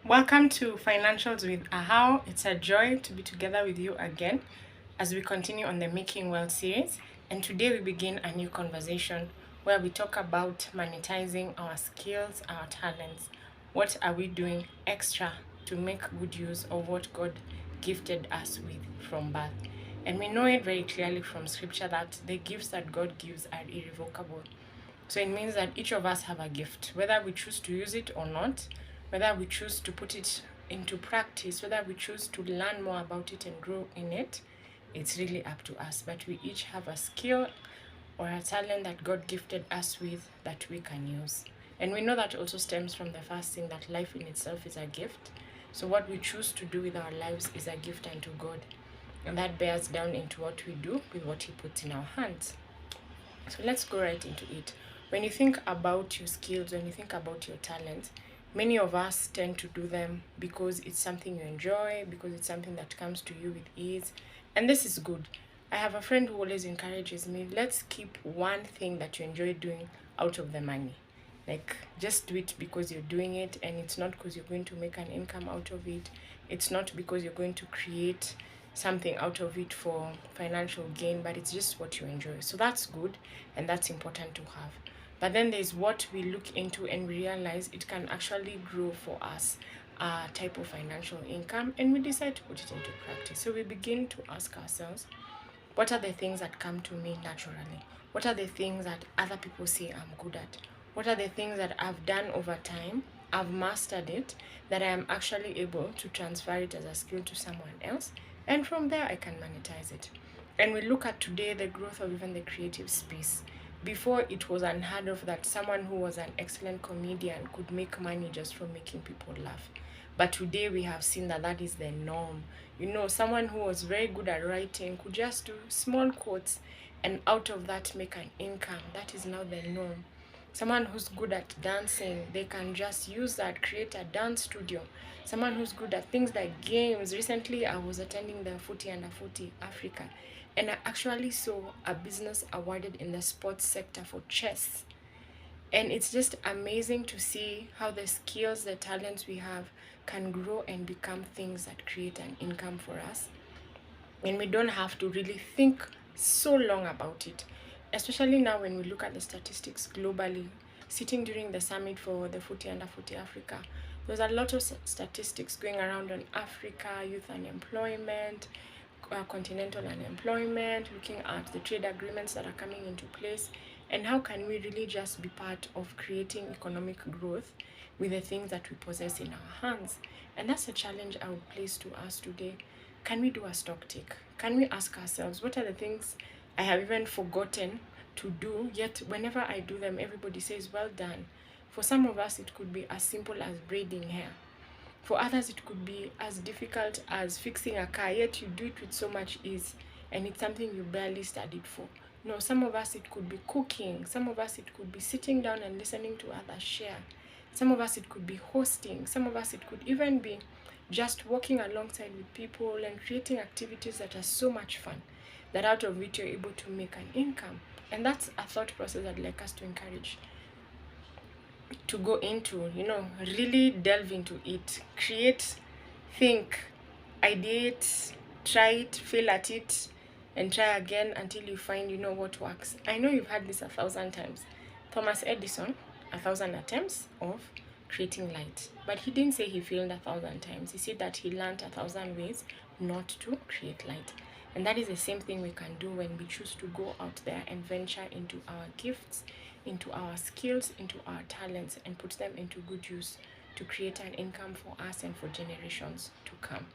Welcome to Financials with Ahau. It's a joy to be together with you again as we continue on the Making Wealth series. And today we begin a new conversation where we talk about monetizing our skills, our talents. What are we doing extra to make good use of what God gifted us with from birth? And we know it very clearly from scripture that the gifts that God gives are irrevocable. So it means that each of us have a gift, whether we choose to use it or not, whether we choose to put it into practice, whether we choose to learn more about it and grow in it, it's really up to us. But we each have a skill or a talent that God gifted us with that we can use. And we know that also stems from the first thing that life in itself is a gift. So what we choose to do with our lives is a gift unto God. And that bears down into what we do with what He puts in our hands. So let's go right into it. When you think about your skills, when you think about your talents, many of us tend to do them because it's something you enjoy, because it's something that comes to you with ease. And this is good. I have a friend who always encourages me, let's keep one thing that you enjoy doing out of the money. Like, just do it because you're doing it, and it's not because you're going to make an income out of it. It's not because you're going to create something out of it for financial gain, but it's just what you enjoy. So that's good, and that's important to have. But then there's what we look into and we realize it can actually grow for us a type of financial income, and we decide to put it into practice. So we begin to ask ourselves, what are the things that come to me naturally? What are the things that other people say I'm good at? What are the things that I've done over time? I've mastered it, that I am actually able to transfer it as a skill to someone else, and from there I can monetize it. And we look at today the growth of even the creative space. Before, it was unheard of that someone who was an excellent comedian could make money just from making people laugh. But today we have seen that that is the norm. You know, someone who was very good at writing could just do small quotes and out of that make an income. That is now the norm. Someone who's good at dancing, they can just use that, create a dance studio. Someone who's good at things like games. Recently, I was attending the Footy Under 40 Africa, and I actually saw a business awarded in the sports sector for chess. And it's just amazing to see how the skills, the talents we have can grow and become things that create an income for us. And we don't have to really think so long about it, especially now when we look at the statistics globally. Sitting during the summit for the Footy Under 40 Africa, there's a lot of statistics going around on Africa, youth unemployment, continental unemployment, looking at the trade agreements that are coming into place, and how can we really just be part of creating economic growth with the things that we possess in our hands. And that's a challenge I would place to us today. Can we do a stock take? Can we ask ourselves, what are the things I have even forgotten to do, yet whenever I do them, everybody says, well done. For some of us, it could be as simple as braiding hair. For others, it could be as difficult as fixing a car, yet you do it with so much ease, and it's something you barely studied for. No, some of us, it could be cooking. Some of us, it could be sitting down and listening to others share. Some of us, it could be hosting. Some of us, it could even be just walking alongside with people and creating activities that are so much fun, that out of it you're able to make an income. And that's a thought process I'd like us to encourage to go into, really delve into it, create, think, ideate, try it, fail at it, and try again until you find what works. I know you've heard this 1,000 times. Thomas Edison, 1,000 attempts of creating light, but he didn't say he failed 1,000 times. He said that he learned 1,000 ways not to create light. And that is the same thing we can do when we choose to go out there and venture into our gifts, into our skills, into our talents, and put them into good use to create an income for us and for generations to come.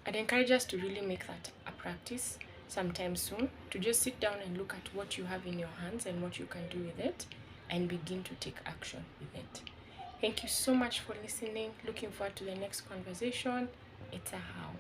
I'd encourage us to really make that a practice sometime soon, to just sit down and look at what you have in your hands and what you can do with it, and begin to take action with it. Thank you so much for listening. Looking forward to the next conversation. It's a how.